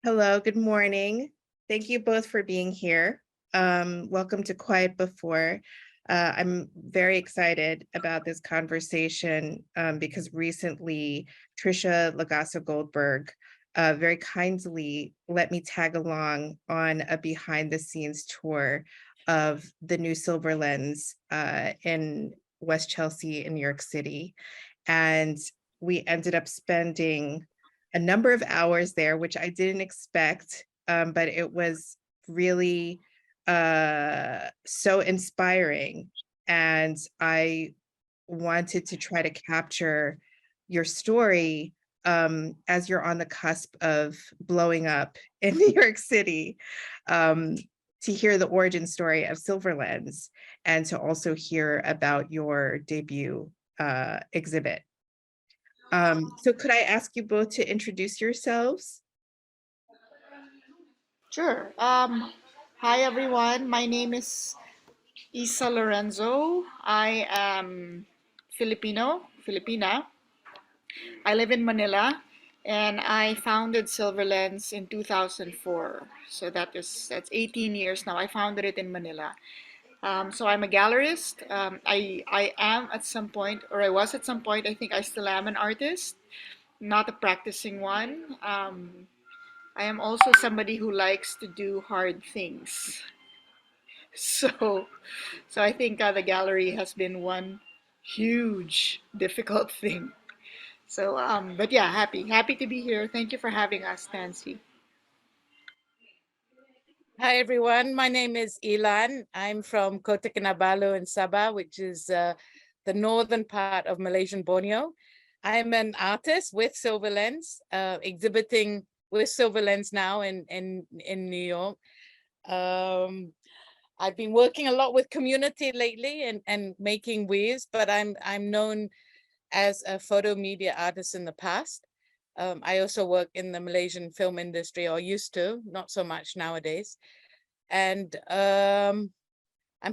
Hello, good morning. Thank you both for being here. Welcome to Quiet Before. I'm very excited about this conversation because recently Trisha Lagasso Goldberg very kindly let me tag along on a behind the scenes tour of the new Silverlens in West Chelsea in New York City. And we ended up spending a number of hours there, which I didn't expect, but it was really so inspiring. And I wanted to try to capture your story as you're on the cusp of blowing up in New York City, to hear the origin story of Silverlens and to also hear about your debut exhibit. So could I ask you both to introduce yourselves? Sure. Hi everyone. My name is Lorenzo. I am Filipina. I live in Manila, and I founded Silverlens in 2004. So that's 18 years now. I founded it in Manila. So I'm a gallerist. I am at some point, or I was at some point. I think I still am an artist, not a practicing one. I am also somebody who likes to do hard things. So, so I think the gallery has been one huge difficult thing. So, but yeah, happy to be here. Thank you for having us, Nancy. Hi, everyone. My name is Yee-Lann. I'm from Kota Kinabalu in Sabah, which is the northern part of Malaysian Borneo. I'm an artist with Silverlens, exhibiting with Silverlens now in New York. I've been working a lot with community lately and making weaves, but I'm known as a photo media artist in the past. I also work in the Malaysian film industry, or used to, not so much nowadays. And I'm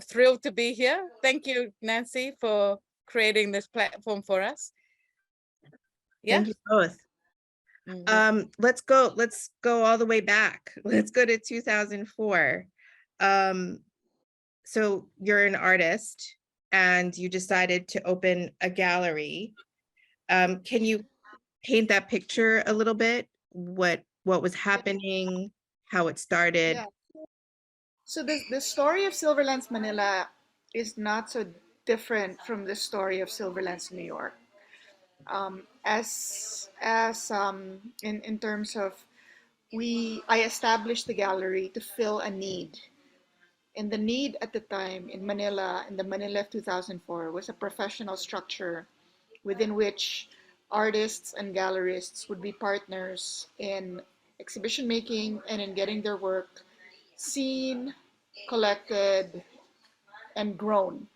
thrilled to be here. Thank you, Nancy, for creating this platform for us. Yeah. Thank you both. Let's go all the way back. Let's go to 2004. So you're an artist and you decided to open a gallery. Can you paint that picture a little bit? What was happening, how it started? Yeah. So the story of Silverlands Manila is not so different from the story of Silverlands New York. In terms of I established the gallery to fill a need. And the need at the time in Manila, in the Manila of 2004, was a professional structure within which artists and gallerists would be partners in exhibition making and in getting their work seen, collected, and grown.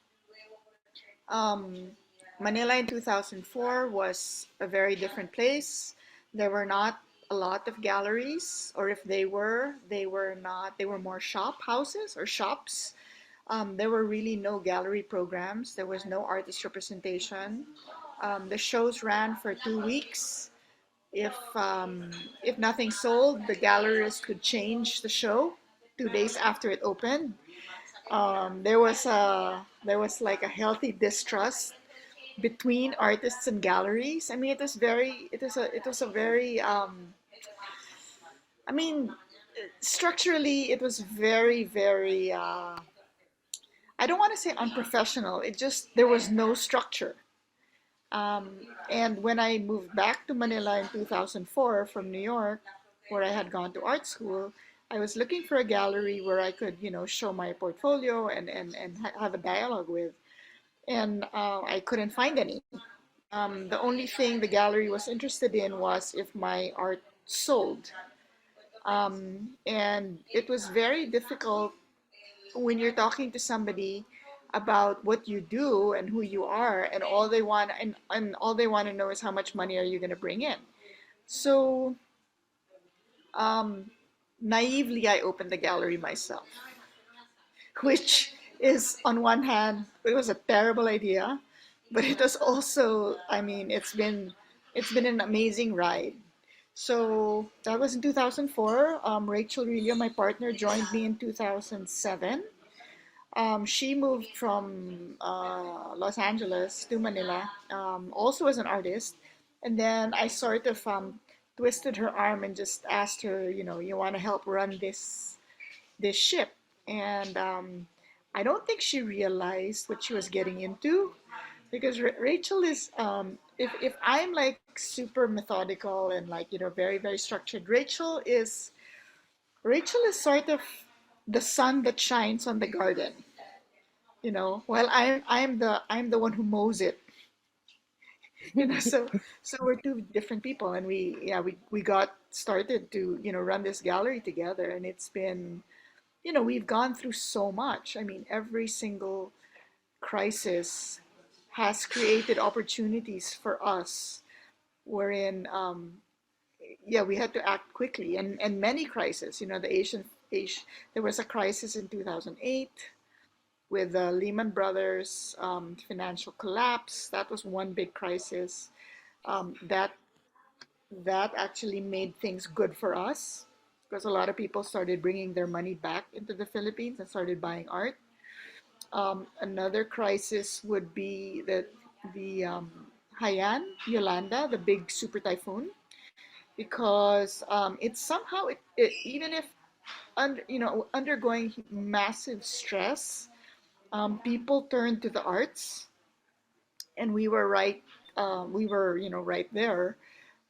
Um, Manila in 2004 was a very different place. There were not a lot of galleries, or if they were not, they were more shop houses or shops. There were really no gallery programs. There was no artist representation. The shows ran for 2 weeks. If nothing sold, the gallerist could change the show 2 days after it opened. There was like a healthy distrust between artists and galleries. I mean, it was a very I mean, structurally it was very I don't want to say unprofessional. It just there was no structure. And when I moved back to Manila in 2004 from New York, where I had gone to art school, I was looking for a gallery where I could, show my portfolio and have a dialogue with. And I couldn't find any. The only thing the gallery was interested in was if my art sold. And it was very difficult when you're talking to somebody about what you do and who you are, and all they want to know is how much money are you going to bring in. So um, naively, I opened the gallery myself, which is, on one hand, it was a terrible idea, but it was also, I mean, it's been an amazing ride. So that was in 2004. Rachel Rillo, my partner, joined me in 2007. She moved from Los Angeles to Manila, also as an artist. And then I sort of twisted her arm and just asked her, you want to help run this ship. And I don't think she realized what she was getting into, because Rachel is if I'm like super methodical and like very very structured, Rachel is sort of the sun that shines on the garden, while I'm the one who mows it. So we're two different people, and we got started to run this gallery together, and it's been, we've gone through so much. I mean, every single crisis has created opportunities for us, wherein we had to act quickly, and many crises. Asian, there was a crisis in 2008 with the Lehman Brothers financial collapse. That was one big crisis. That actually made things good for us, because a lot of people started bringing their money back into the Philippines and started buying art. Another crisis would be the Haiyan, Yolanda, the big super typhoon, because it's somehow even if undergoing massive stress, people turned to the arts, and we were right. We were right there.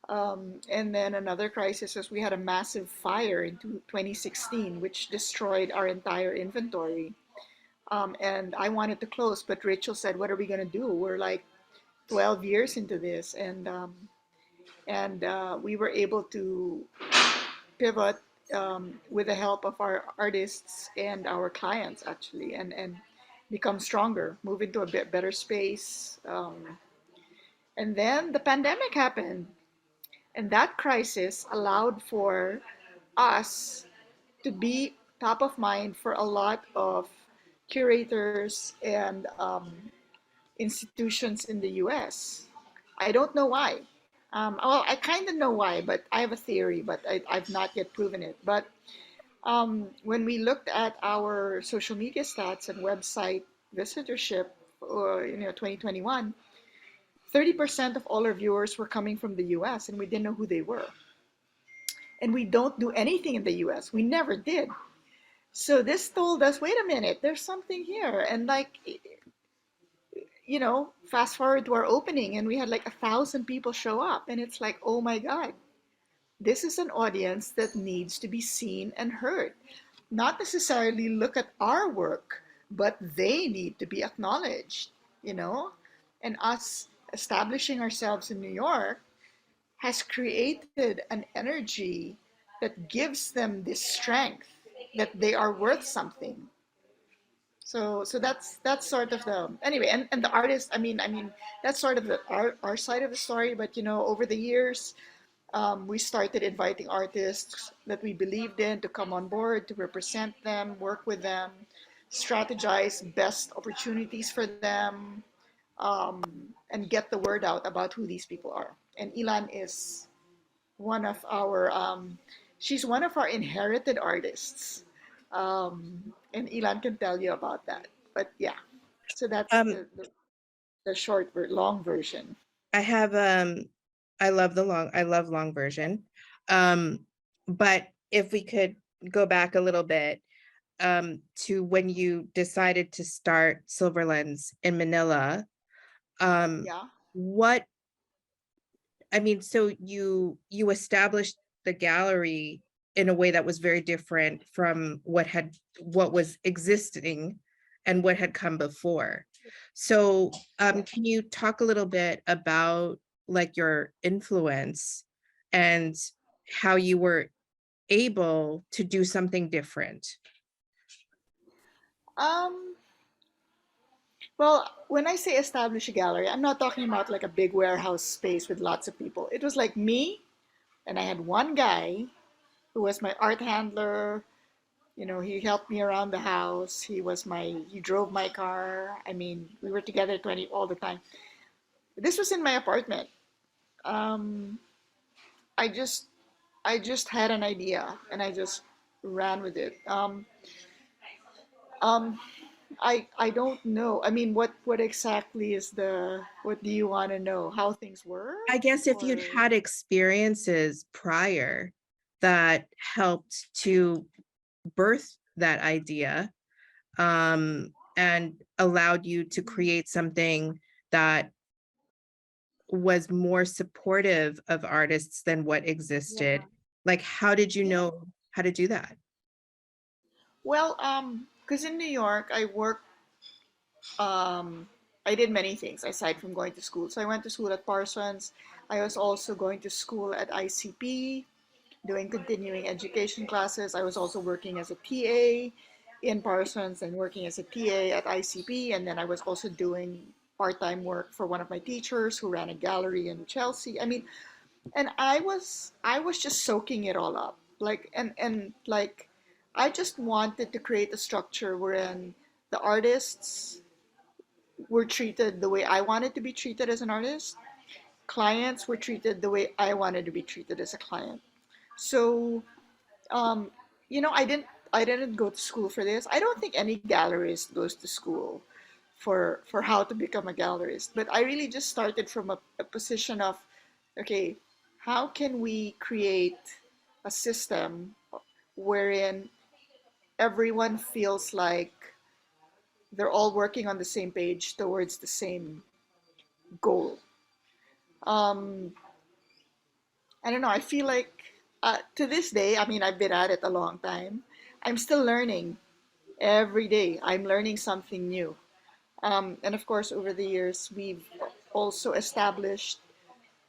And then another crisis was we had a massive fire in 2016, which destroyed our entire inventory. And I wanted to close, but Rachel said, "What are we gonna do? We're like 12 years into this," and we were able to pivot with the help of our artists and our clients, actually, and become stronger, move into a bit better space. And then the pandemic happened, and that crisis allowed for us to be top of mind for a lot of curators and institutions in the US. I don't know why. Well, I kind of know why, but I have a theory, but I've not yet proven it. But when we looked at our social media stats and website visitorship, 2021, 30% of all our viewers were coming from the US, and we didn't know who they were. And we don't do anything in the US. We never did. So this told us, wait a minute, there's something here. And like, fast forward to our opening, and we had like 1,000 people show up. And it's like, oh my God, this is an audience that needs to be seen and heard. Not necessarily look at our work, but they need to be acknowledged, you know? And us establishing ourselves in New York has created an energy that gives them this strength that they are worth something. So that's sort of the anyway, and the artist. I mean that's sort of our side of the story. But over the years, we started inviting artists that we believed in to come on board to represent them, work with them, strategize best opportunities for them, and get the word out about who these people are. And Ilan is one of our she's one of our inherited artists, and Ilan can tell you about that. But yeah, so that's Um, the long version. I have I love long version. Um, but if we could go back a little bit to when you decided to start Silverlens in Manila, um, Yeah. what I mean, so you established the gallery in a way that was very different from what was existing and what had come before. So can you talk a little bit about like your influence and how you were able to do something different? um well, when I say establish a gallery, I'm not talking about like a big warehouse space with lots of people. It was like me, and I had one guy who was my art handler. He helped me around the house. He drove my car. I mean, we were together 20 all the time. This was in my apartment. Um, I just I just had an idea and I just ran with it. Um, I don't know. I mean, what exactly is the, what do you want to know? How things work, I guess if you'd or had experiences prior that helped to birth that idea, and allowed you to create something that was more supportive of artists than what existed. yeah, Like, how did you yeah. know how to do that? Well, because in New York, I did many things aside from going to school. So I went to school at Parsons. I was also going to school at ICP, doing continuing education classes. I was also working as a TA in Parsons and working as a TA at ICP. And then I was also doing part-time work for one of my teachers who ran a gallery in Chelsea. I mean, and I was just soaking it all up. Like I just wanted to create a structure wherein the artists were treated the way I wanted to be treated as an artist. Clients were treated the way I wanted to be treated as a client. So, um, I didn't go to school for this. I don't think any gallerist goes to school for how to become a gallerist. But I really just started from a position of, okay, how can we create a system wherein everyone feels like they're all working on the same page towards the same goal. Um, I don't know. I feel like to this day, I mean, I've been at it a long time. I'm still learning every day. I'm learning something new. And of course, over the years, we've also established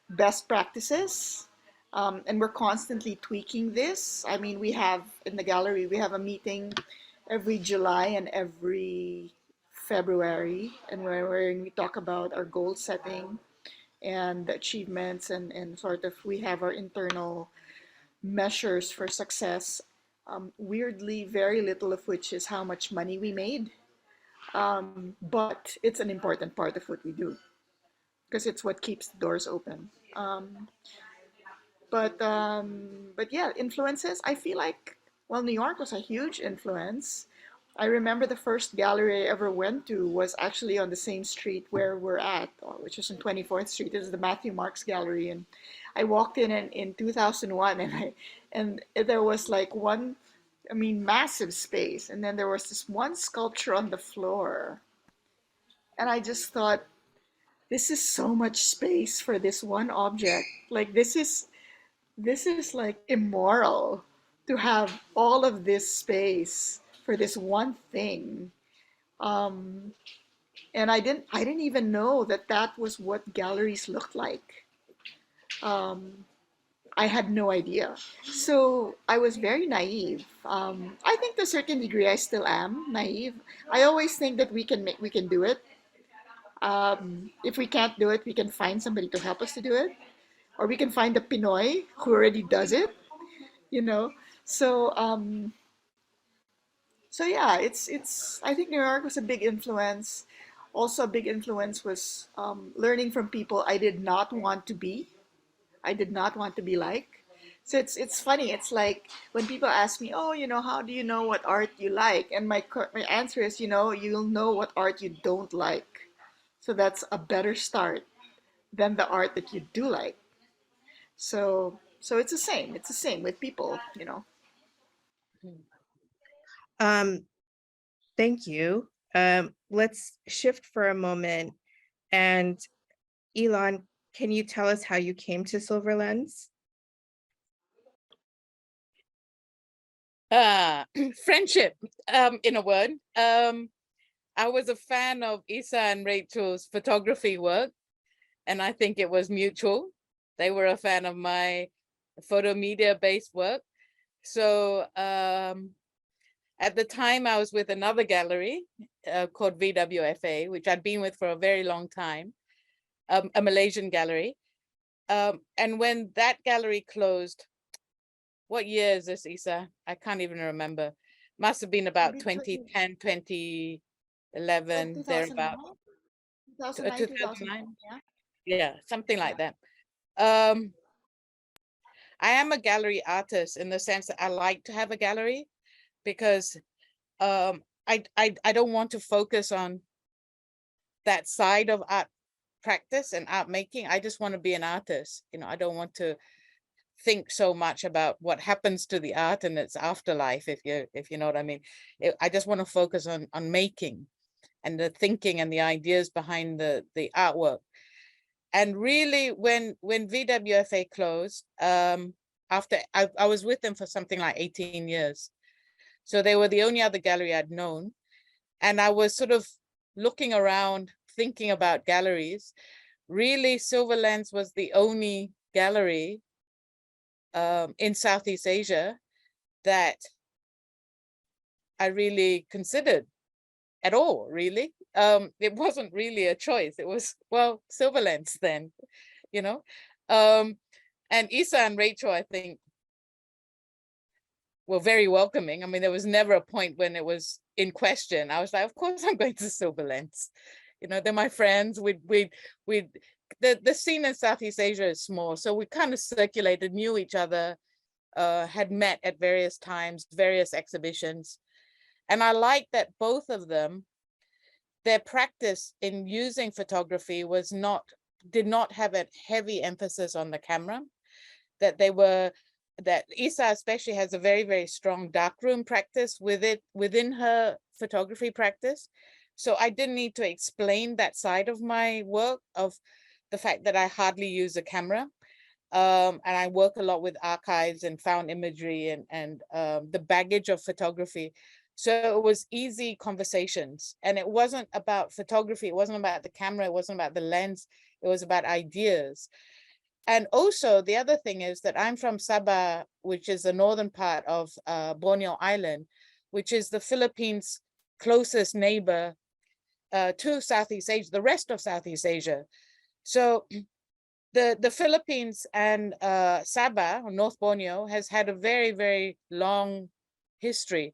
best practices. And we're constantly tweaking this. I mean, we have in the gallery, we have a meeting every July and every February, and where we talk about our goal setting and the achievements, and sort of we have our internal measures for success. Weirdly, very little of which is how much money we made. But it's an important part of what we do because it's what keeps the doors open. But yeah, influences. I feel like, well, New York was a huge influence. I remember the first gallery I ever went to was actually on the same street where we're at, which is on 24th Street. This is the Matthew Marks Gallery, and I walked in 2001, and there was like one, I mean, massive space, and then there was this one sculpture on the floor, and I just thought, this is so much space for this one object. Like this is like immoral to have all of this space for this one thing. Um, and I didn't even know that that was what galleries looked like. Um, I had no idea. So I was very naive. I think to a certain degree I still am naive. I always think that we can do it. If we can't do it, we can find somebody to help us to do it, or we can find a Pinoy who already does it. You know. So so yeah, it's. I think New York was a big influence. Also, a big influence was learning from people I did not want to be. I did not want to be like. So it's funny. It's like when people ask me, "Oh, how do you know what art you like?" And my answer is, you'll know what art you don't like. So that's a better start than the art that you do like. So it's the same. It's the same with people. Mm. Um, thank you. Let's shift for a moment. And Yee-Lann, can you tell us how you came to Silverlens? Friendship, in a word. I was a fan of Isa and Rachel's photography work, and I think it was mutual. They were a fan of my photo media based work. So at the time, I was with another gallery called VWFA, which I'd been with for a very long time, a Malaysian gallery. And when that gallery closed, what year is this, Isa? I can't even remember. Must have been about Maybe 2010, 2011, thereabout. 2009, 2009, 2010, 2009? yeah. Yeah, something Yeah. like that. Um, I am a gallery artist in the sense that I like to have a gallery because I don't want to focus on that side of art practice and art making. I just want to be an artist. You know, I don't want to think so much about what happens to the art and its afterlife, if you know what I mean. I just want to focus on making and the thinking and the ideas behind the artwork. And really, when VWFA closed, after I was with them for something like 18 years. So they were the only other gallery I'd known. And I was sort of looking around, thinking about galleries. Really, Silverlens was the only gallery in Southeast Asia that I really considered at all, really. It wasn't really a choice. It was, well, Silverlens then, you know. And Isa and Rachel, I think, were very welcoming. I mean, there was never a point when it was in question. I was like, of course I'm going to Silverlens. You know, they're my friends. The scene in Southeast Asia is small, so we kind of circulated, knew each other, had met at various times, various exhibitions. And I like that both of them, their practice in using photography did not have a heavy emphasis on the camera, that Isa especially has a very, very strong darkroom practice within her photography practice. So I didn't need to explain that side of my work, of the fact that I hardly use a camera. And I work a lot with archives and found imagery and the baggage of photography. So it was easy conversations, and it wasn't about photography. It wasn't about the camera. It wasn't about the lens. It was about ideas. And also the other thing is that I'm from Sabah, which is the northern part of Borneo Island, which is the Philippines' closest neighbor to Southeast Asia, the rest of Southeast Asia. So the Philippines and Sabah, or North Borneo, has had a very, very long history,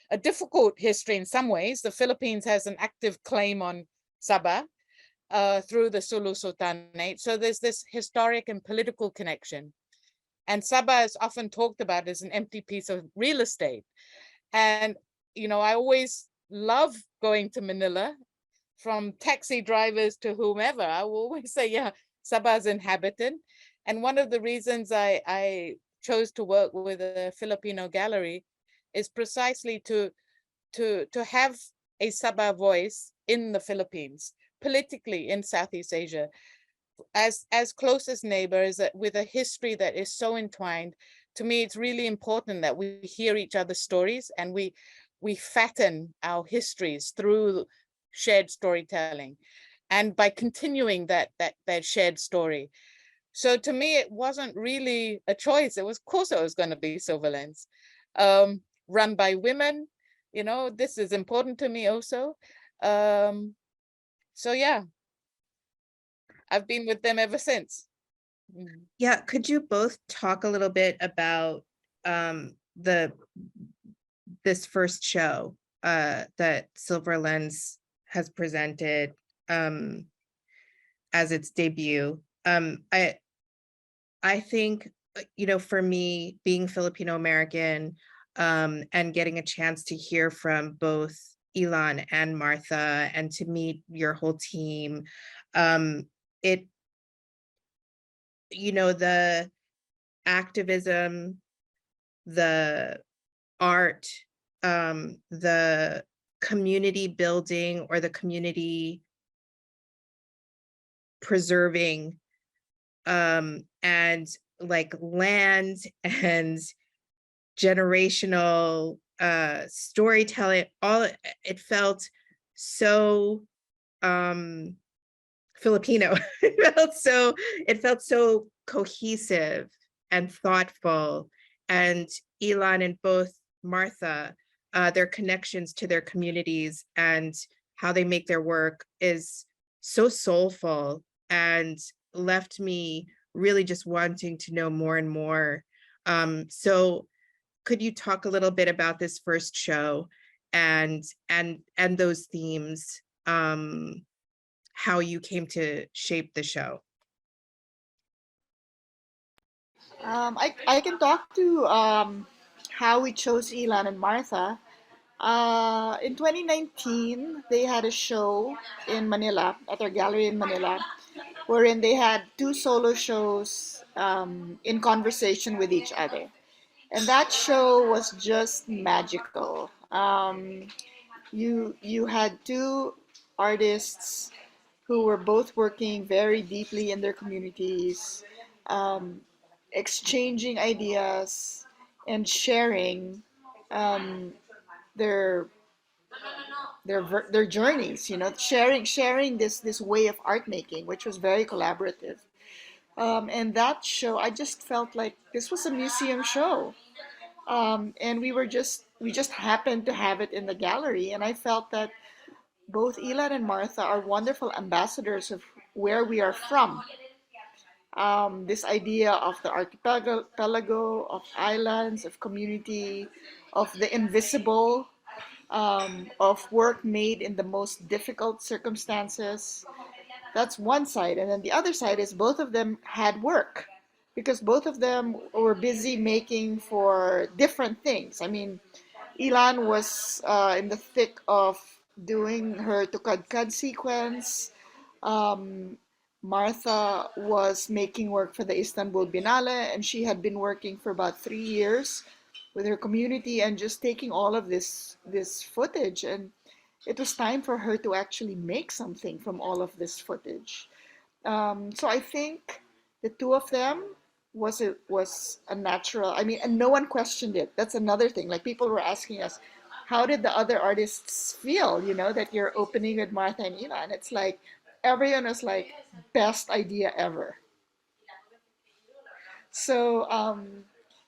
a difficult history in some ways. The Philippines has an active claim on Sabah through the Sulu Sultanate. So there's this historic and political connection. And Sabah is often talked about as an empty piece of real estate. And, you know, I always love going to Manila, from taxi drivers to whomever. I will always say, yeah, Sabah's inhabited. And one of the reasons I chose to work with a Filipino gallery is precisely to have a Sabah voice in the Philippines, politically in Southeast Asia, as closest neighbors with a history that is so entwined. To me, it's really important that we hear each other's stories and we fatten our histories through shared storytelling, and by continuing that shared story. So to me, it wasn't really a choice. It was, of course, it was going to be Silverlens, run by women. You know, this is important to me also. So yeah, I've been with them ever since. Yeah, could you both talk a little bit about this first show that Silverlens has presented as its debut? I think, you know, for me, being Filipino American, and getting a chance to hear from both Yee-Lann and Martha, and to meet your whole team, it, you know, the activism, the art, the community building or the community preserving, and like land and generational storytelling, all it felt so Filipino. It felt so cohesive and thoughtful. And Yee-Lann and both Martha, their connections to their communities and how they make their work is so soulful, and left me really just wanting to know more and more. So could you talk a little bit about this first show and those themes, how you came to shape the show? I can talk to how we chose Ilan and Martha. In 2019, they had a show in Manila, at our gallery in Manila, wherein they had two solo shows in conversation with each other. And that show was just magical. You had two artists who were both working very deeply in their communities, um, exchanging ideas and sharing um, their their journeys. You know, sharing this way of art making, which was very collaborative. And that show, I just felt like this was a museum show, and we just happened to have it in the gallery, and I felt that both Ilan and Martha are wonderful ambassadors of where we are from. This idea of the archipelago, of islands, of community, of the invisible, of work made in the most difficult circumstances. That's one side. And then the other side is both of them had work because both of them were busy making for different things. I mean, Ilan was in the thick of doing her Tukad sequence. Um, Martha was making work for the Istanbul Biennale, and she had been working for about 3 years with her community and just taking all of this footage. And it was time for her to actually make something from all of this footage. So I think the two of them was a natural. I mean, and no one questioned it. That's another thing. Like people were asking us, how did the other artists feel? You know, that you're opening with Martha and Ina, and it's like everyone was like, best idea ever. So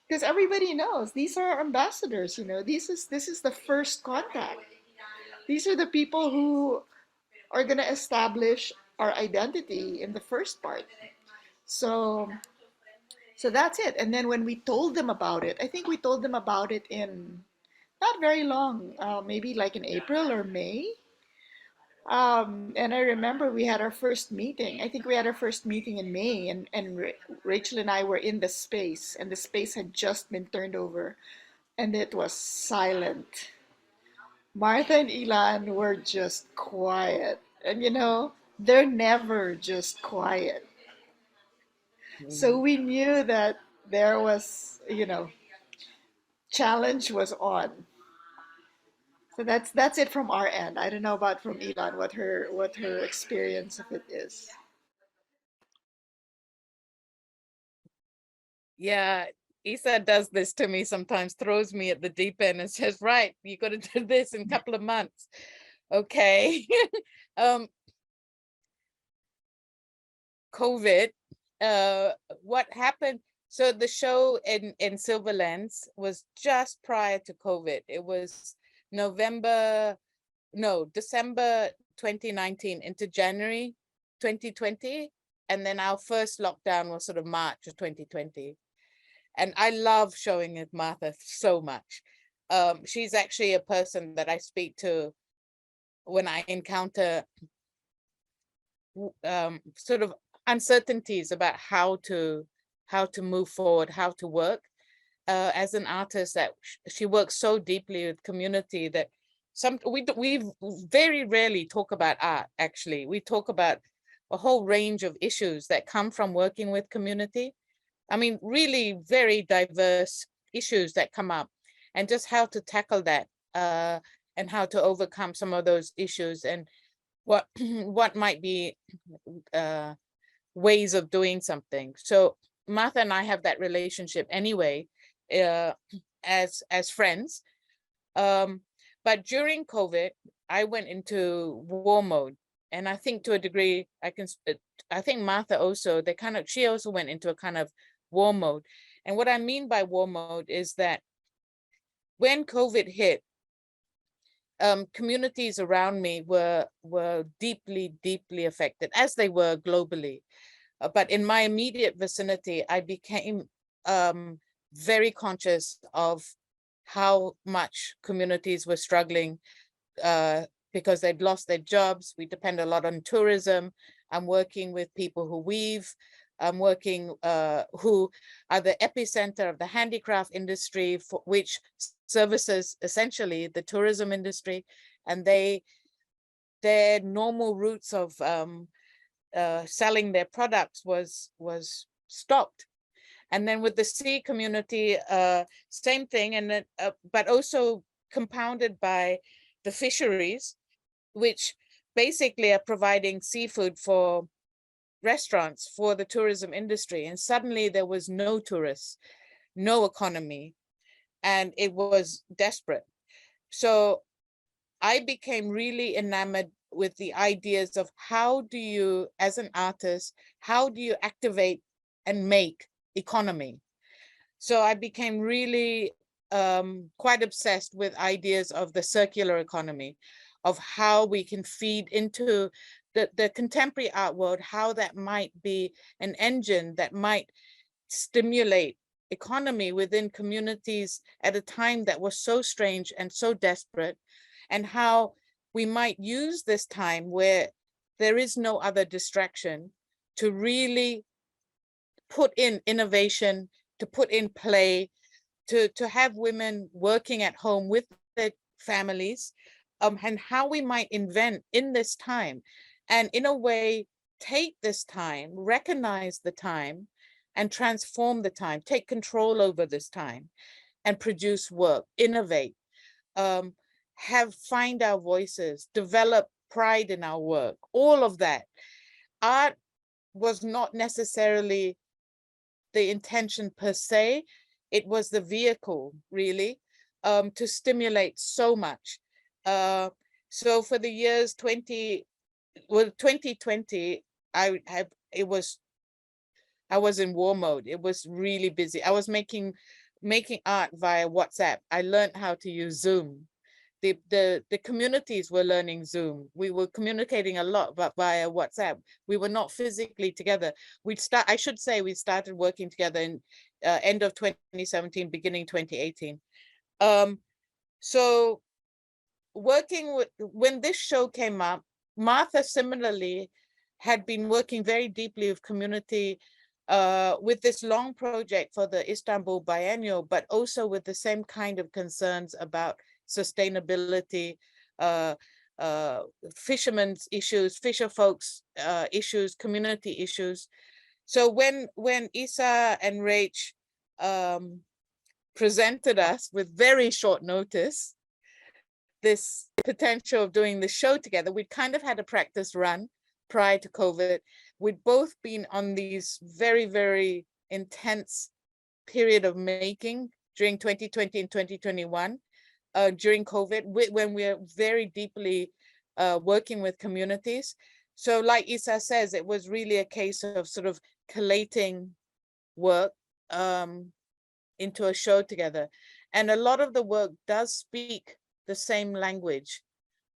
because everybody knows these are our ambassadors. You know, this is the first contact. These are the people who are gonna establish our identity in the first part. So so that's it. And then when we told them about it, I think we told them about it in not very long, maybe like in April or May. And I remember we had our first meeting. I think we had our first meeting in May, and Rachel and I were in the space, and the space had just been turned over, and it was silent. Martha and Ilan were just quiet. And you know, they're never just quiet. So we knew that there was, you know, challenge was on. So that's it from our end. I don't know about from Ilan what her experience of it is. Yeah, Isa does this to me sometimes, throws me at the deep end and says, right, you got to do this in a couple of months. Okay. um, COVID, what happened? So the show in Silverlens was just prior to COVID. It was December 2019 into January 2020. And then our first lockdown was sort of March of 2020. And I love showing it Martha so much. She's actually a person that I speak to when I encounter sort of uncertainties about how to move forward, how to work. As an artist, that she works so deeply with community that we very rarely talk about art. Actually, we talk about a whole range of issues that come from working with community. I mean, really very diverse issues that come up, and just how to tackle that, and how to overcome some of those issues, and what what might be ways of doing something. So Martha and I have that relationship anyway, uh, as friends. But during COVID, I went into war mode, and I think to a degree, I think Martha also, she also went into a kind of war mode. And what I mean by war mode is that when COVID hit, communities around me were deeply, deeply affected, as they were globally. But in my immediate vicinity, I became very conscious of how much communities were struggling because they'd lost their jobs. We depend a lot on tourism. I'm working with people who weave. working, who are the epicenter of the handicraft industry, for which services essentially the tourism industry, and their normal routes of selling their products was stopped. And then with the sea community, same thing, and then but also compounded by the fisheries, which basically are providing seafood for restaurants, for the tourism industry. And suddenly there was no tourists, no economy, and it was desperate. So I became really enamored with the ideas of how do you, as an artist, how do you activate and make economy? So I became really quite obsessed with ideas of the circular economy, of how we can feed into the contemporary art world, how that might be an engine that might stimulate economy within communities at a time that was so strange and so desperate, and how we might use this time where there is no other distraction to really put in innovation, to put in play, to have women working at home with their families, and how we might invent in this time, and in a way take this time, recognize the time, and transform the time, take control over this time, and produce work, innovate, find our voices, develop pride in our work, all of that. Art was not necessarily the intention per se, it was the vehicle really, to stimulate so much. So for the years 2020, I was in war mode. It was really busy. I was making art via WhatsApp. I learned how to use Zoom. The communities were learning Zoom. We were communicating a lot, but via WhatsApp. We were not physically together. I should say we started working together in end of 2017, beginning 2018. So working with, when this show came up, Martha similarly had been working very deeply with community, with this long project for the Istanbul Biennial, but also with the same kind of concerns about sustainability, fishermen's issues, fisher folks issues, community issues. So when Isa and Rach presented us with very short notice this potential of doing the show together, we'd kind of had a practice run prior to COVID. We'd both been on these very, very intense period of making during 2020 and 2021, during COVID, when we're very deeply working with communities. So like Isa says, it was really a case of sort of collating work into a show together. And a lot of the work does speak the same language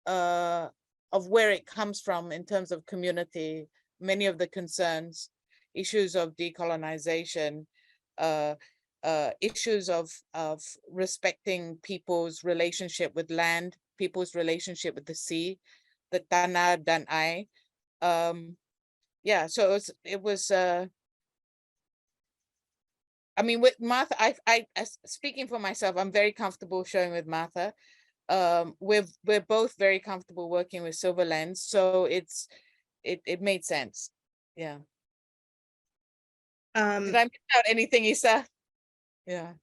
of where it comes from in terms of community, many of the concerns, issues of decolonization, issues of respecting people's relationship with land, people's relationship with the sea, the tanah dan air. Yeah, so it was I mean, with Martha, I speaking for myself, I'm very comfortable showing with Martha. We're both very comfortable working with Silverlens, so it made sense. Yeah. Did I miss out anything, Isa? Yeah.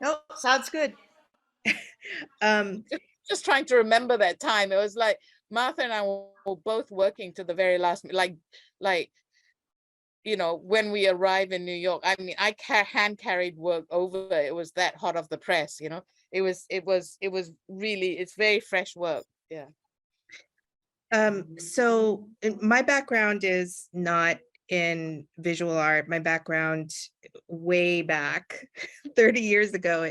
No, sounds good. Just trying to remember that time. It was like Martha and I were both working to the very last, like you know, when we arrive in New York. I mean, I hand carried work over. It was that hot off the press, you know. It was really, it's very fresh work. Yeah. So my background is not in visual art. My background way back 30 years ago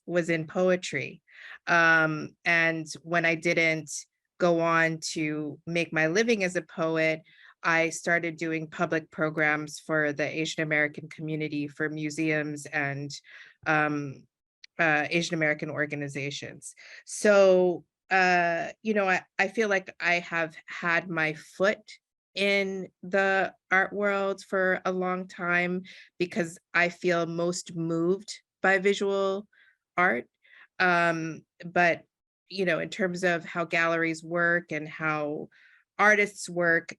was in poetry. And when I didn't go on to make my living as a poet, I started doing public programs for the Asian American community, for museums and Asian American organizations. So you know, I feel like I have had my foot in the art world for a long time because I feel most moved by visual art. But in terms of how galleries work and how artists work,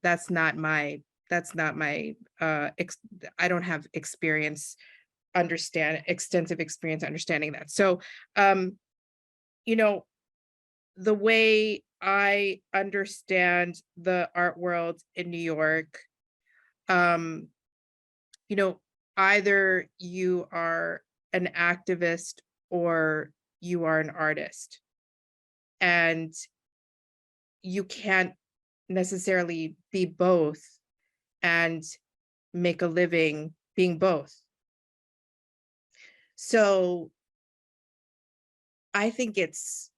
that's not my I don't have extensive experience understanding that. So you know the way I understand the art world in New York, um, you know, either you are an activist or you are an artist, and you can't necessarily be both and make a living being both. So I think it's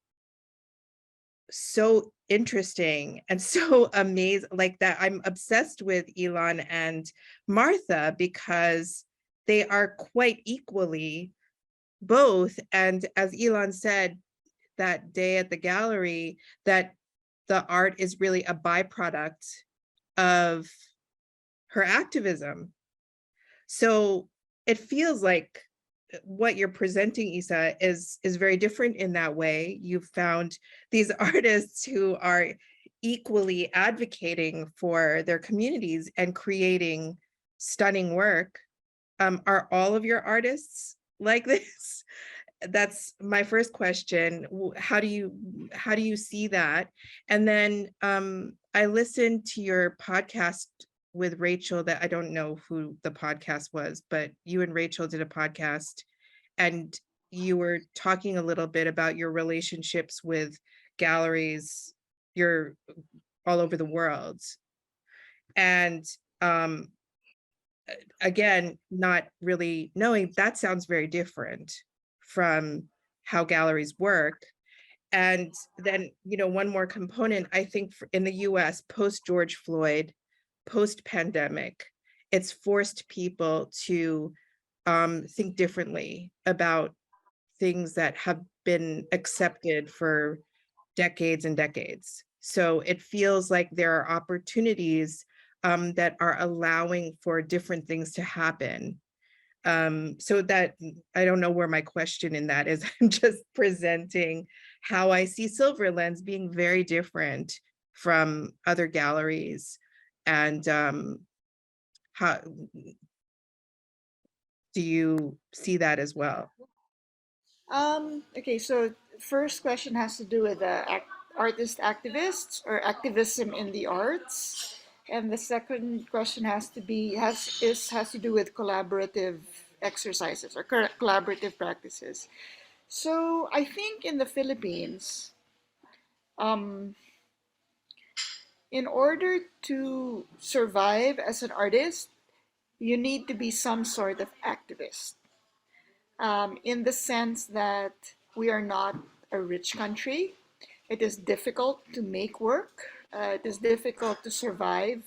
so interesting and so amazing, like that. I'm obsessed with Elon and Martha because they are quite equally both. And as Elon said that day at the gallery, that the art is really a byproduct of her activism. So it feels like what you're presenting, Isa, is very different in that way. You've found these artists who are equally advocating for their communities and creating stunning work. Are all of your artists like this? That's my first question. How do you see that? And then I listened to your podcast with Rachel, that I don't know who the podcast was, but you and Rachel did a podcast, and you were talking a little bit about your relationships with galleries, you're all over the world. And um again, not really knowing, that sounds very different from how galleries work. And then, one more component, I think in the US, post George Floyd, post pandemic, it's forced people to think differently about things that have been accepted for decades and decades. So it feels like there are opportunities that are allowing for different things to happen. So that, I don't know where my question in that is. I'm just presenting how I see Silverlens being very different from other galleries. And how do you see that as well? Okay, so first question has to do with artist activists or activism in the arts, and the second question has to do with collaborative exercises or collaborative practices. So I think in the Philippines, um, in order to survive as an artist, you need to be some sort of activist, in the sense that we are not a rich country. It is difficult to make work. It is difficult to survive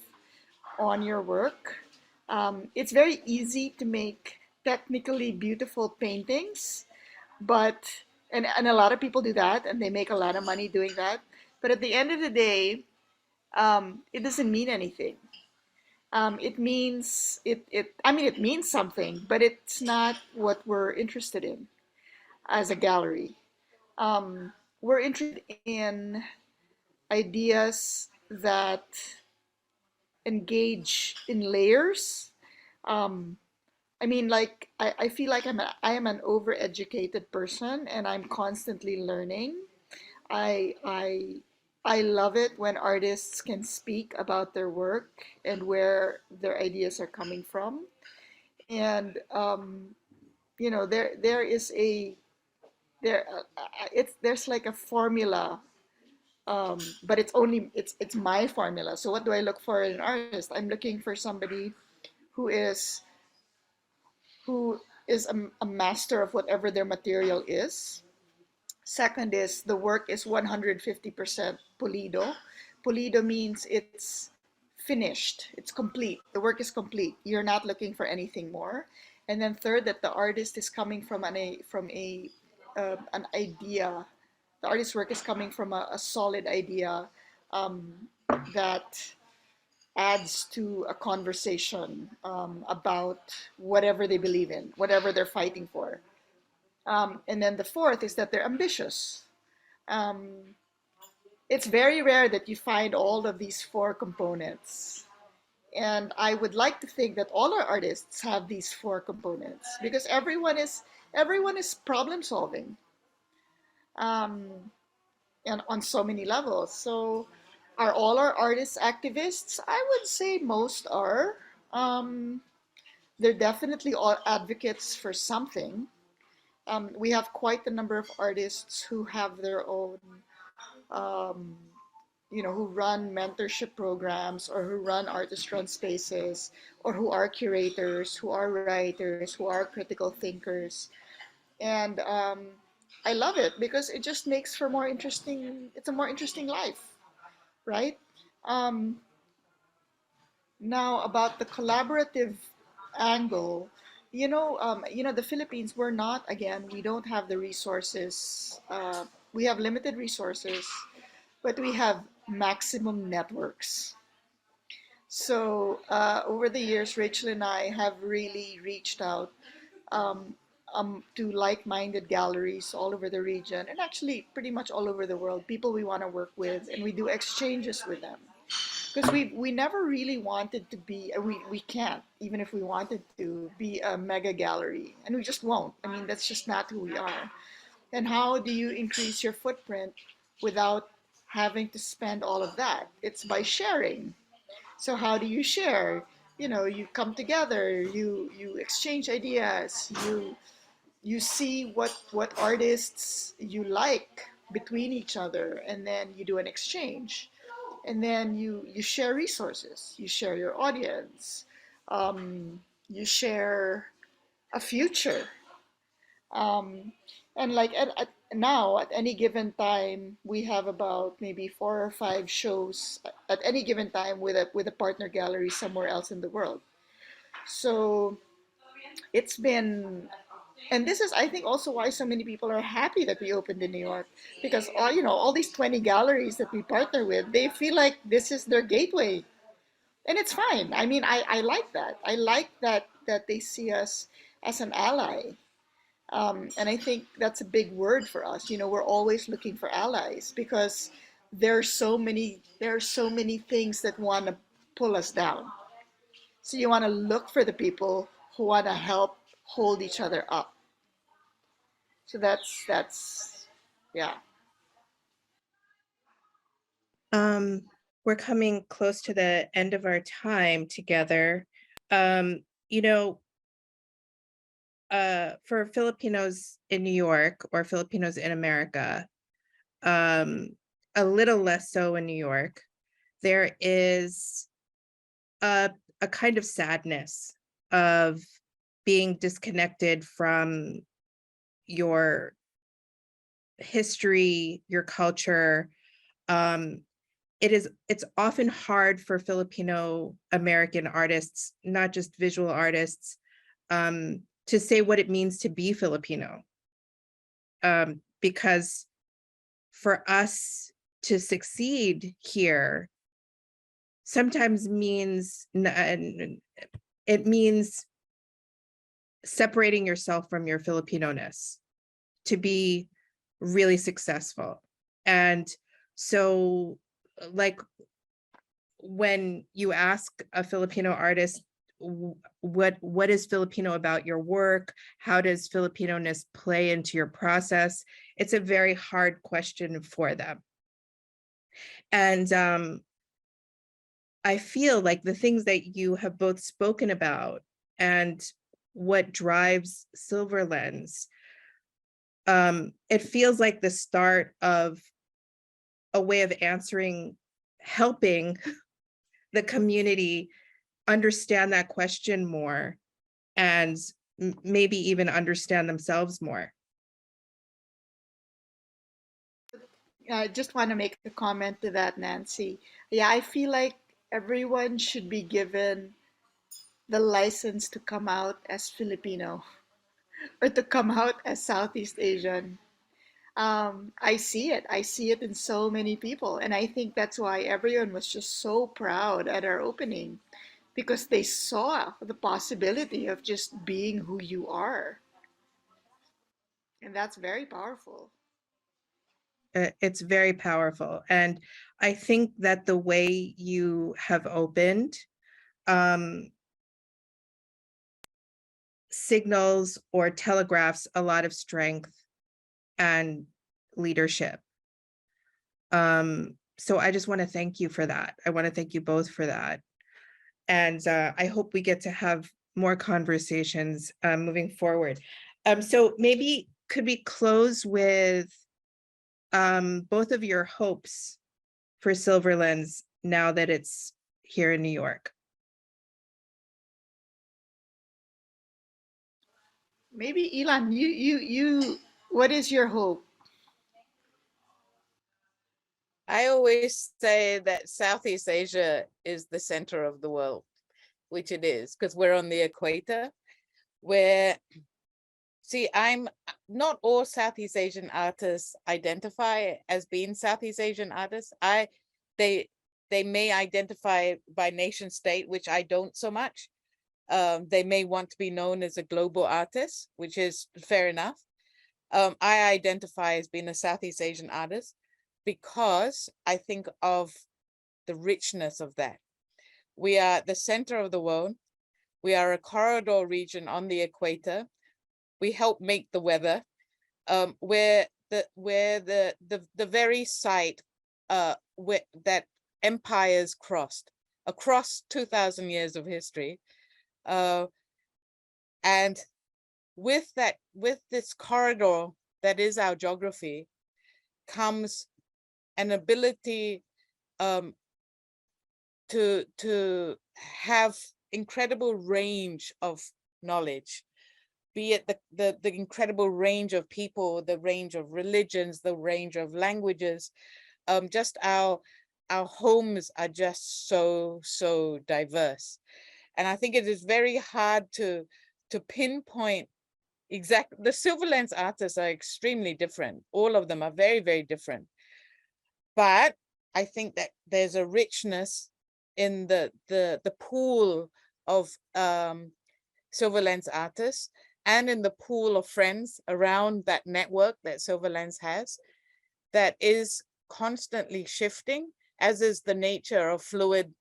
on your work. It's very easy to make technically beautiful paintings, but and a lot of people do that, and they make a lot of money doing that. But at the end of the day, it doesn't mean anything. It means it. I mean, it means something, but it's not what we're interested in as a gallery. We're interested in ideas that engage in layers. Um, I mean, like I feel like I am an overeducated person, and I'm constantly learning. I I I love it when artists can speak about their work and where their ideas are coming from. And there is a there it's there's like a formula, but it's my formula. So what do I look for in an artist? I'm looking for somebody who is who is a master of whatever their material is. Second is the work is 150% pulido. Pulido means it's finished, it's complete. The work is complete. You're not looking for anything more. And then third, that the artist is coming from an idea. The artist's work is coming from a solid idea, that adds to a conversation about whatever they believe in, whatever they're fighting for. And then the fourth is that they're ambitious. Um, it's very rare that you find all of these four components. And I would like to think that all our artists have these four components because everyone is problem solving, um, and on so many levels. So are all our artists activists? I would say most are. Um, they're definitely all advocates for something. We have quite a number of artists who have their own, um, who run mentorship programs or who run artist run spaces or who are curators, who are writers, who are critical thinkers. And I love it because it just makes for more interesting, it's a more interesting life, right? Um, Now about the collaborative angle, the Philippines, we're not, again, we don't have the resources. We have limited resources, but we have maximum networks. So over the years, Rachel and I have really reached out um, to like-minded galleries all over the region and actually pretty much all over the world, people we want to work with, and we do exchanges with them because we never really wanted to be we can't, even if we wanted to, be a mega gallery, and we just won't. I mean, that's just not who we are. And how do you increase your footprint without having to spend all of that? It's by sharing. So how do you share? You come together, you exchange ideas, you see what artists you like between each other, and then you do an exchange, and then you share resources, you share your audience, you share a future, um, and like now at any given time we have about maybe 4 or 5 shows at any given time with a partner gallery somewhere else in the world. So it's been, and this is, I think, also why so many people are happy that we opened in New York, because all these 20 galleries that we partner with, they feel like this is their gateway, and it's fine. I mean, I like that. I like that they see us as an ally, and I think that's a big word for us. We're always looking for allies because there are so many things that want to pull us down. So you want to look for the people who want to help hold each other up. So that's yeah. Um, we're coming close to the end of our time together. Um, you know, for Filipinos in New York or Filipinos in America, um, a little less so in New York, there is a kind of sadness of being disconnected from your history, your culture. Um, it's often hard for Filipino American artists, not just visual artists, to say what it means to be Filipino. Because for us to succeed here sometimes means it means separating yourself from your Filipino-ness to be really successful. And so, like, when you ask a Filipino artist, what is Filipino about your work? How does Filipino-ness play into your process? It's a very hard question for them. And I feel like the things that you have both spoken about and what drives Silverlens, it feels like the start of a way of answering, helping the community understand that question more and maybe even understand themselves more. I just want to make a comment to that, Nancy. Yeah, I feel like everyone should be given the license to come out as Filipino or to come out as Southeast Asian. I see it. I see it in so many people. And I think that's why everyone was just so proud at our opening because they saw the possibility of just being who you are. And that's very powerful. It's very powerful. And I think that the way you have opened um, signals or telegraphs a lot of strength and leadership. So I just want to thank you for that. I want to thank you both for that. And I hope we get to have more conversations moving forward. So maybe could we close with both of your hopes for Silverlens now that it's here in New York? Maybe Yee-Lann, what is your hope? I always say that Southeast Asia is the center of the world, which it is, because we're on the equator, where, see, I'm not all Southeast Asian artists identify as being Southeast Asian artists. They may identify by nation state, which I don't so much. They may want to be known as a global artist, which is fair enough. I identify as being a Southeast Asian artist because I think of the richness of that. We are the center of the world. We are a corridor region on the equator. We help make the weather. We're the very site that empires crossed across 2,000 years of history. And with this corridor that is our geography comes an ability to have incredible range of knowledge, be it the incredible range of people, the range of religions, the range of languages. Just our homes are just so diverse. And I think it is very hard to pinpoint exactly. The Silverlens artists are extremely different. All of them are very different. But I think that there's a richness in the pool of Silverlens artists and in the pool of friends around that network that Silverlens has that is constantly shifting, as is the nature of fluid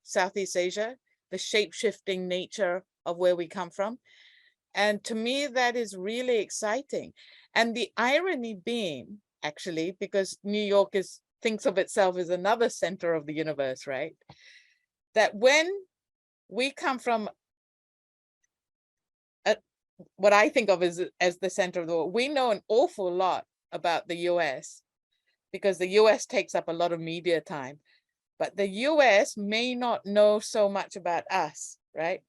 Southeast Asia, the shape-shifting nature of where we come from. And to me, that is really exciting. And the irony being, actually, because New York thinks of itself as another center of the universe, right? That when we come from what I think of as the center of the world, we know an awful lot about the US because the US takes up a lot of media time, but the US may not know so much about us, right?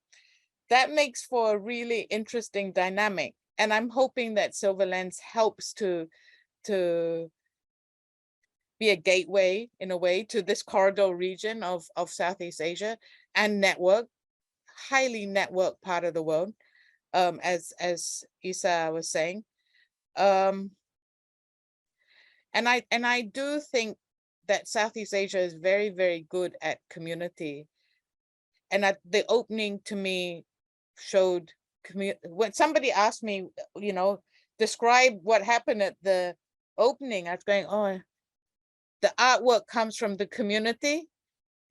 That makes for a really interesting dynamic. And I'm hoping that Silverlens helps to be a gateway in a way to this corridor region of Southeast Asia and network, highly networked part of the world, as Isa was saying. And I do think that Southeast Asia is very good at community. And at the opening to me showed when somebody asked me, describe what happened at the opening, I was going, oh, the artwork comes from the community.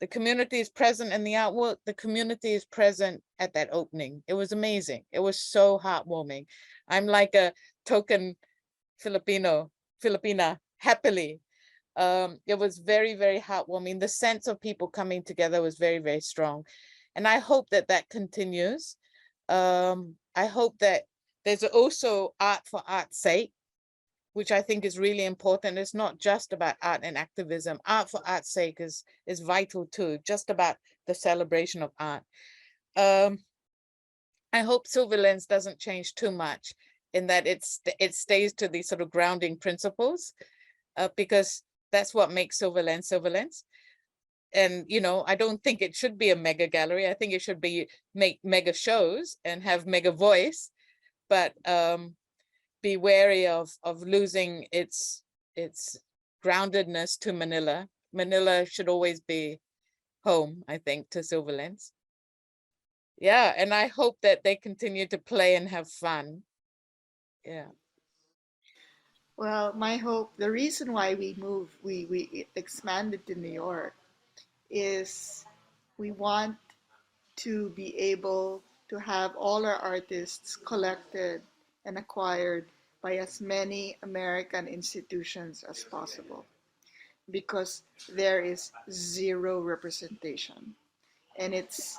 The community is present in the artwork. The community is present at that opening. It was amazing. It was so heartwarming. I'm like a token Filipina, happily. It was very heartwarming. The sense of people coming together was very strong. And I hope that that continues. I hope that there's also art for art's sake, which I think is really important. It's not just about art and activism. Art for art's sake is vital too, just about the celebration of art. I hope Silverlens doesn't change too much in that it stays to these sort of grounding principles, because that's what makes Silverlens. And, I don't think it should be a mega gallery. I think it should make mega shows and have mega voice. But be wary of losing its groundedness to Manila. Manila should always be home, I think, to Silverlens. Yeah, and I hope that they continue to play and have fun. Yeah. Well, my hope, the reason why we expanded to New York is we want to be able to have all our artists collected and acquired by as many American institutions as possible because there is zero representation. And it's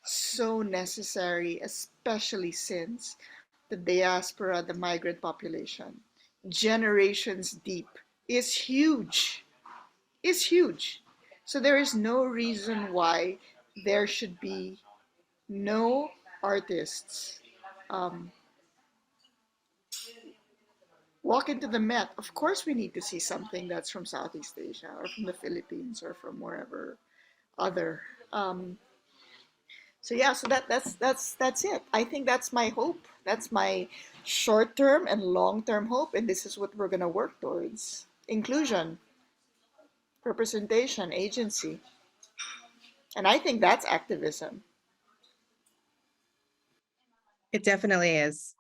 so necessary, especially since the diaspora, the migrant population, generations deep, is huge, is huge. So there is no reason why there should be no artists um, walk into the Met. Of course, we need to see something that's from Southeast Asia or from the Philippines or from wherever other. So yeah, so that's it. I think that's my hope. That's my short term and long term hope, and this is what we're gonna work towards: inclusion, representation, agency, and I think that's activism. It definitely is.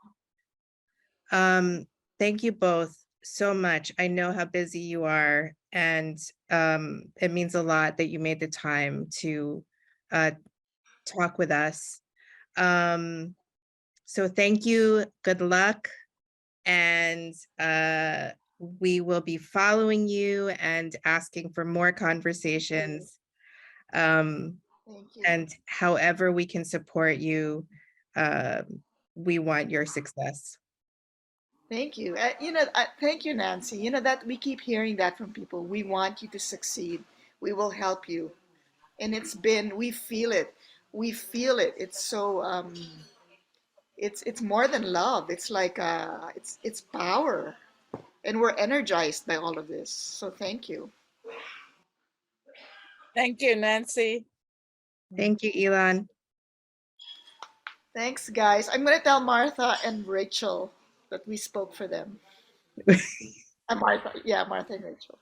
Thank you both so much. I know how busy you are, and it means a lot that you made the time to talk with us. So thank you, good luck, and we will be following you and asking for more conversations. Thank you. And however we can support you, we want your success. Thank you. Thank you, Nancy. You know that we keep hearing that from people. We want you to succeed. We will help you. And we feel it. We feel it. It's so, it's more than love. It's like, it's power. And we're energized by all of this. So thank you. Thank you, Nancy. Thank you, Yee-Lann. Thanks, guys. I'm going to tell Martha and Rachel that we spoke for them. Martha. Yeah, Martha and Rachel.